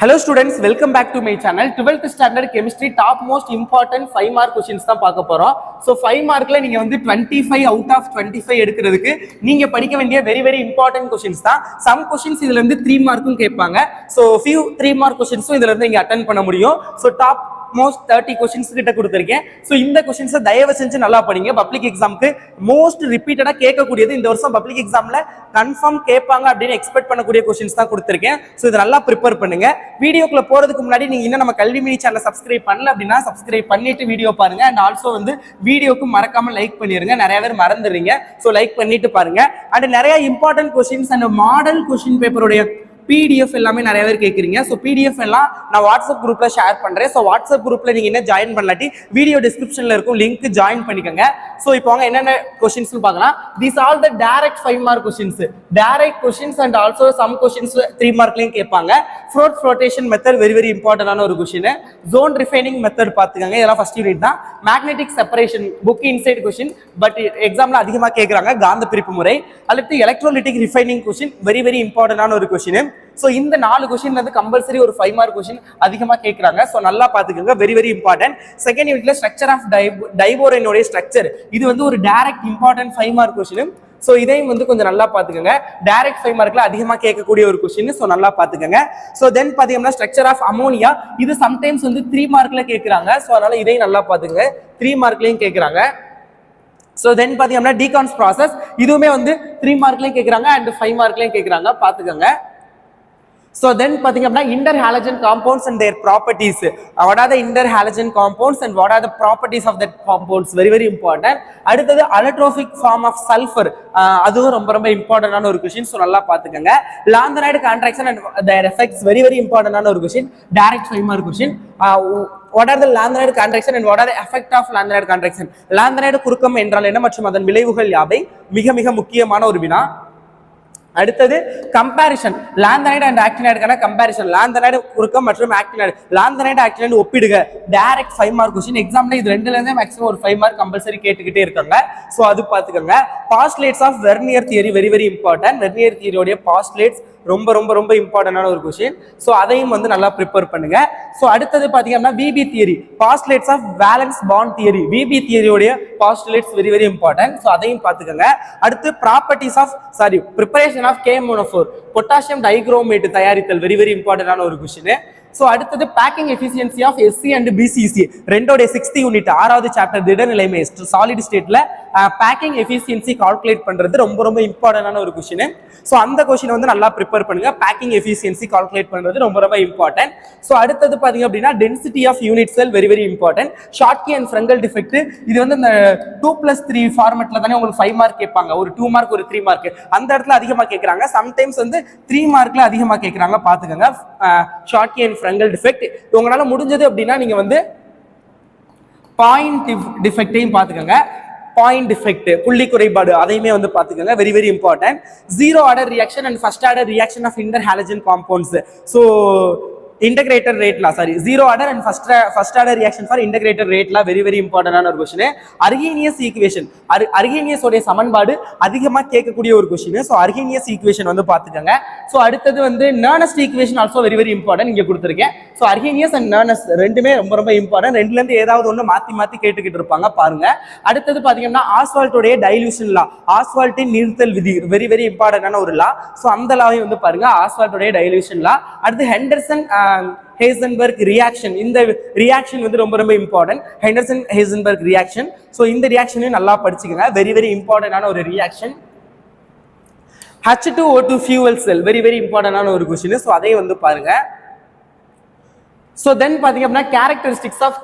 Hello students, welcome back to my channel. 12th standard chemistry top most important 5 mark questions தான் பார்க்க போறோம். So 5 markல நீங்க வந்து 25 out of 25 எடுக்கிறதுக்கு நீங்க படிக்க வேண்டிய very important questions தான். Some questions இதுல இருந்து 3 மார்க்கும் கேட்பாங்க. So few 3 mark questions இதுல இருந்து நீங்க அட்டெண்ட் பண்ண முடியும். So top most 30 questions கிட்ட கொடுத்திருக்கேன். சோ இந்த क्वेश्चंस தயவு செஞ்சு நல்லா படிங்க. பப்ளிக் எக்ஸாம்க்கு மோஸ்ட் ரிப்பீட்டடா கேட்கக்கூடியது இந்த வருஷம் பப்ளிக் எக்ஸாம்ல கன்ஃபார்ம் கேட்பாங்க அப்படின்னு எக்ஸ்பெக்ட் பண்ணக்கூடிய क्वेश्चंस தான் கொடுத்திருக்கேன். சோ இத நல்லா ப்ரிப்பேர் பண்ணுங்க. வீடியோக்குள்ள போறதுக்கு முன்னாடி நீங்க இன்னும் நம்ம கல்வி மினி சேனலை சப்ஸ்கிரைப் பண்ணல அப்படின்னா சப்ஸ்கிரைப் பண்ணிட்டு வீடியோ பாருங்க. அண்ட் ஆல்சோ வந்து வீடியோக்கு மறக்காம லைக் பண்ணிருங்க. நிறைய பேர் மறந்துடுறீங்க. சோ லைக் பண்ணிட்டு பாருங்க. அண்ட் நிறைய important questions and model question பேப்பருடைய PDF எல்லாமே நிறைய பேர் கேக்குறீங்க. சோ PDF எல்லாம் நான் வாட்ஸ்அப் குரூப்ல ஷேர் பண்றேன். சோ வாட்ஸ்அப் குரூப்ல நீங்க என்ன ஜாயின் பண்ணலாட்டி வீடியோ டிஸ்கிரிப்ஷன்ல இருக்கும் லிங்க் ஜாயின் பண்ணிக்கோங்க. சோ இப்போ வாங்க என்னென்ன क्वेश्चंस பார்க்கலாம். These all the direct 5 mark questions. Direct questions and also some questions 3 markலயும் கேட்பாங்க. Float flotation method very important ஆன ஒரு क्वेश्चन. Zone refining method பாத்துக்கங்க. இதெல்லாம் ஃபர்ஸ்ட் யூனிட் தான். Magnetic separation book inside question but எக்ஸாம்ல அதிகமா கேக்குறாங்க. காந்த பிரிப்பு முறை. அடுத்து electrolytic refining question very important ஆன ஒரு क्वेश्चन. சோ இந்த 4 क्वेश्चन வந்து கம்பல்சரி ஒரு 5 மார்க் क्वेश्चन அதிகமா கேக்குறாங்க. சோ நல்லா பாத்துக்கங்க. very important. செகண்ட் யூனிட்ல ஸ்ட்ரக்சர் ஆஃப் டைபோரேனோட ஸ்ட்ரக்சர் இது வந்து ஒரு direct important 5 mark question. So இதையும் வந்து கொஞ்சம் நல்லா பாத்துக்கங்க. டைரக்ட் 5 மார்க்ல அதிகமா கேட்கக்கூடிய ஒரு क्वेश्चन. சோ நல்லா பாத்துக்கங்க. சோ தென் பாத்தீங்கன்னா ஸ்ட்ரக்சர் ஆஃப் அமோனியா இது சம்டைம்ஸ் வந்து 3 மார்க்ல கேக்குறாங்க. சோ அதனால இதையும் நல்லா பாத்துக்கங்க. 3 மார்க்லயும் கேக்குறாங்க. சோ தென் பாத்தீங்கன்னா டீகான்ஸ் ப்ராசஸ் இதுவுமே வந்து 3 மார்க்லயும் கேக்குறாங்க அண்ட் 5 மார்க்லயும் கேக்குறாங்க. பாத்துக்கங்க. So then பாத்தீங்கன்னா interhalogen compounds and their properties. What are the interhalogen compounds and what are the properties of that compounds? Very important. அடுத்தது allotropic form of sulfur. அதுவும் ரொம்ப இம்பார்ட்டன்ட் ஆன ஒரு क्वेश्चन. சோ நல்லா பாத்துக்கங்க. Lanthanide contraction and their effects very important ஆன ஒரு question. Direct 5 mark question. What are the lanthanide contraction and what are the effect of lanthanide contraction? Lanthanide குறுக்கம் என்றால் என்ன மற்றும் அதன் விளைவுகள் யாவை? மிக முக்கியமான ஒரு வினா. அடுத்தது கம்பேரிசன் லாந்தனைடு அண்ட் ஆக்டினைடுக்கான கம்பேரிசன் லாந்தனைடு குறுக்கம் மற்றும் ஆக்டினைடு லாந்தனைடு ஆக்டினைடு ஒப்பிடுக டைரக்ட் 5 மார்க் क्वेश्चन எக்ஸாம்ல இது ரெண்டுல இருந்தே மேக்ஸிமம் ஒரு 5 மார்க் கம்பல்சரி கேட்டுக்கிட்டே இருக்காங்க. சோ அது பாத்துக்கங்க. Postulates of Werner theory very important. Werner தியரியோட பாஸ்ட்லேட்ஸ் ரொம்ப இம்பார்ட்டன்டான ஒரு क्वेश्चन. சோ அதையும் வந்து நல்லா ப்ரிப்பேர் பண்ணுங்க. சோ அடுத்தது பாத்தீங்கன்னா VB theory postulates of valence bond theory VB தியரியோட பாஸ்ட்லேட்ஸ் very இம்பார்ட்டன்ட். சோ அதையும் பாத்துக்கங்க. அடுத்து properties of preparation of K-monophour potassium dichromate தயாரித்தல் very இம்பார்ட்டன்டான ஒரு क्वेश्चन. சோ அடுத்தது packing efficiency of SC and BCC ரெண்டோட 6th யூனிட் 6வது சாப்டர் திட நிலைமை சாலிட் ஸ்டேட்ல பேக்கிங் எஃபிஷியன்சி கால்குலேட் பண்றது ரொம்ப இம்பார்ட்டன்டான ஒரு क्वेश्चन. சோ அந்த क्वेश्चन வந்து நல்லா ப்ரிப்பேர் பண்ணுங்க. பேக்கிங் எஃபிஷியன்சி கால்குலேட் பண்றது ரொம்ப இம்பார்ட்டன்ட். சோ அடுத்தது பாத்தீங்க அப்படின்னா density of unit cell very important. Schottky and Frenkel defect இது வந்து இந்த 2+3 ஃபார்மட்ல தானே உங்களுக்கு 5 மார்க் கேட்பாங்க. ஒரு 2 மார்க் ஒரு 3 மார்க் அந்த இடத்துல அதிகமா கேக்குறாங்க. சம்டைம்ஸ் வந்து 3 மார்க்ல அதிகமா கேக்குறாங்க. பாத்துக்கங்க. ஷார்ட்கி அண்ட் ஃப்ரெங்கல் டிஃபெக்ட் உங்களால முடிஞ்சது அப்படின்னா நீங்க வந்து பாயிண்ட் டிஃபெக்டையும் பாத்துக்கங்க. பாயிண்ட் டிஃபெக்ட் புள்ளி குறைபாடு அதையுமே வந்து பாத்துக்கங்க. very important. Zero order reaction and first order reaction of interhalogen compounds. So integrated rate la zero order and first order reaction for integrated rate la very important ஆன ஒரு question. Arrhenius equation Arrhenius உடைய சமன்பாடு அதிகமா கேட்கக்கூடிய ஒரு question. So Arrhenius equation வந்து பாத்துக்கங்க. So அடுத்தது வந்து Nernst equation also very important இங்க கொடுத்திருக்கேன். சோ Arrhenius and Nernst ரெண்டுமே ரொம்ப இம்பார்ட்டன்ட். ரெண்டுல இருந்து ஏதாவது ஒண்ணு மாத்தி கேட்டுக்கிட்டு இருப்பாங்க பாருங்க. அடுத்தது பாத்தீங்கன்னா ஆஸ்வால்ட் உடைய டைலூஷன் லா ஆஸ்வால்ட்டின் நீர்த்தல் விதி very important ஆன ஒரு லா. சோ அந்த லாவையும் வந்து பாருங்க ஆஸ்வால்ட் உடைய டைலூஷன் லா. அடுத்து ஹெண்டர்சன் ஹேசன்பர்க் ரியாக்ஷன் இந்த ரியாக்ஷன் வந்து ரொம்ப important. Henderson Heisenberg reaction. So இந்த ரியாக்ஷனையும் நல்லா படிச்சுக்கங்க. very important ஆன ஒரு reaction. H2O2 fuel cell very important ஆன ஒரு क्वेश्चन. சோ அதையும் வந்து பாருங்க. சோ தென் பாத்தீங்க அப்படின்னா கேரக்டரிஸ்டிக்ஸ் ஆஃப்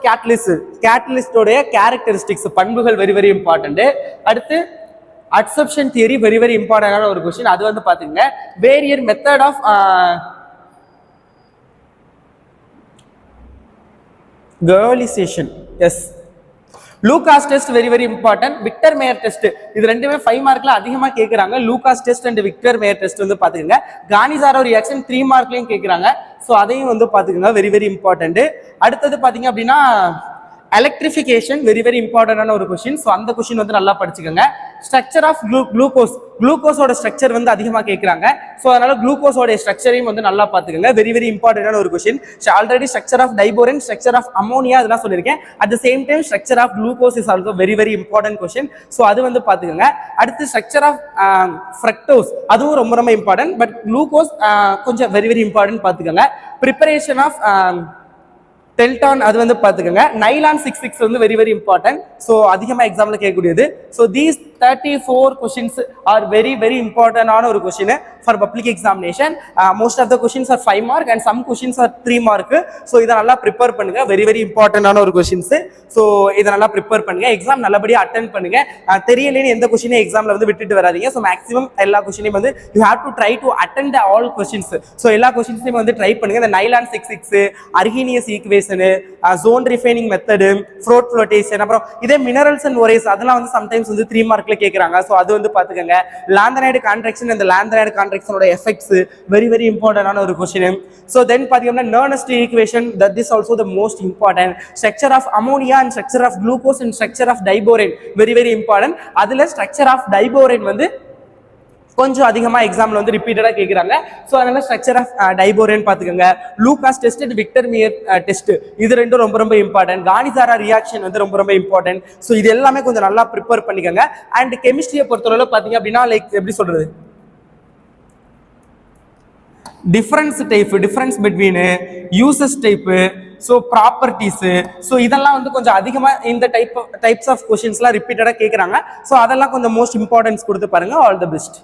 கேட்டலிஸ்டோட கேரக்டரிஸ்டிக்ஸ் பண்புகள் very important. அடுத்து அட்சப்ஷன் தியரி very important ஆன ஒரு क्वेश्चन. அது வந்து பாத்தீங்க வேரியர் method of Girlization. Yes. Lucas test very important. Victor Mayer test இது ரெண்டுமே 5 மார்க்ல அதிகமா கேக்குறாங்க. Lucas test and Victor Mayer test வந்து பாத்துக்கங்க. Ganizzaro reaction 3 மார்க்லயும் கேக்குறாங்க. சோ அதையும் வந்து பாத்துக்கங்க. very important. அடுத்தது பாத்தீங்க அப்படின்னா எலக்ட்ரிஃபிகேஷன் வெரி வெரி இம்பார்ட்டன்டான ஒரு கொஸ்டின். ஸோ அந்த கொஸ்டின் வந்து நல்லா படிச்சுக்கோங்க. ஸ்ட்ரக்சர் ஆஃப் குளுக்கோஸோட ஸ்ட்ரக்சர் வந்து அதிகமாக கேட்குறாங்க. ஸோ அதனால குளுக்கோஸோட ஸ்ட்ரக்சரையும் வந்து நல்லா பார்த்துக்கோங்க. வெரி வெரி இம்பார்ட்டன்டான ஒரு question. Already structure of diborane, structure of ammonia இதெல்லாம் சொல்லியிருக்கேன். At the same time structure of glucose is also very very important question. So அது வந்து பார்த்துக்கோங்க. அடுத்து ஸ்ட்ரக்சர் ஆஃப் ஃப்ரக்டோஸ் அதுவும் ரொம்ப ரொம்ப இம்பார்ட்டன்ட். பட் குளுக்கோஸ் கொஞ்சம் வெரி வெரி இம்பார்ட்டன்ட் பார்த்துக்கோங்க. ப்ரிப்பரேஷன் ஆஃப் டெல்டான் அது வந்து பார்த்துக்கோங்க. நைலான் 66 வந்து வெரி வெரி இம்பார்ட்டன்ட். ஸோ அதிகமாக எக்ஸாமில் கேட்கக்கூடியது. So these 34 questions are very very இம்பார்ட்டன்டான ஒரு question for public examination. Most of the questions are 5 mark and some questions are 3 mark. So இதை நல்லா ப்ரிப்பேர் பண்ணுங்க. வெரி வெரி இம்பார்ட்டன்டான ஒரு கொஸ்டின்ஸ். ஸோ இதை நல்லா ப்ரிப்பேர் பண்ணுங்க. எக்ஸாம் நல்லபடியாக அட்டென்ட் பண்ணுங்க. தெரியலேன்னு எந்த கொஸ்டினையும் எக்ஸாமில் வந்து விட்டுட்டு வராதீங்க. ஸோ மேக்ஸிமம் எல்லா கொஸ்டினையும் வந்து you have to try to attend all questions. So எல்லா கொஸ்டின்ஸையும் வந்து ட்ரை பண்ணுங்க. இந்த nylon 66, Arrhenius equation, zone refining method, froth flotation, அப்புறம் இதே மினரல்ஸ் அண்ட் ஒரேஸ் அதெல்லாம் வந்து சம்டைம்ஸ் வந்து 3 மார்க்ல கேட்கறாங்க. ஸோ அது வந்து பார்த்துக்கோங்க. லாந்தனைடு கான்ட்ராக்ஷன், இந்த லாந்தனைடு கான்ட்ராக்ஷனோட எஃபெக்ட்ஸ் வெரி வெரி இம்பார்ட்டன்டான ஒரு கொஸ்டின். ஸோ தென் பார்த்தீங்கன்னா Nernst equation, that is also the most important. Structure of ammonia and structure of glucose and structure of diborane very very important. அதுல structure of diborane வந்து கொஞ்சம் அதிகமாக எக்ஸாமில் வந்து ரிப்பீட்டடாக கேட்குறாங்க. ஸோ அதனால ஸ்ட்ரக்சர் ஆஃப் டைபோரேன் பார்த்துக்கோங்க. Lucas test, Victor Meyer test இது ரெண்டும் ரொம்ப ரொம்ப இம்பார்ட்டன்ட். கானிசாரா ரியாக்ஷன் வந்து ரொம்ப ரொம்ப இம்பார்ட்டன்ட். ஸோ இது எல்லாமே கொஞ்சம் நல்லா ப்ரிப்பேர் பண்ணிக்கோங்க. அண்ட் கெமிஸ்ட்ரியை பொறுத்தவரை பார்த்தீங்க அப்படின்னா லைக் எப்படி சொல்றது, difference between uses type, so properties, so இதெல்லாம் வந்து கொஞ்சம் அதிகமாக இந்த டைப்ஸ் ஆஃப் கொஸ்டின்ஸ்லாம் ரிப்பீட்டடாக கேட்குறாங்க. ஸோ அதெல்லாம் கொஞ்சம் மோஸ்ட் இம்பார்ட்டன்ஸ் கொடுத்து பாருங்க. All the best.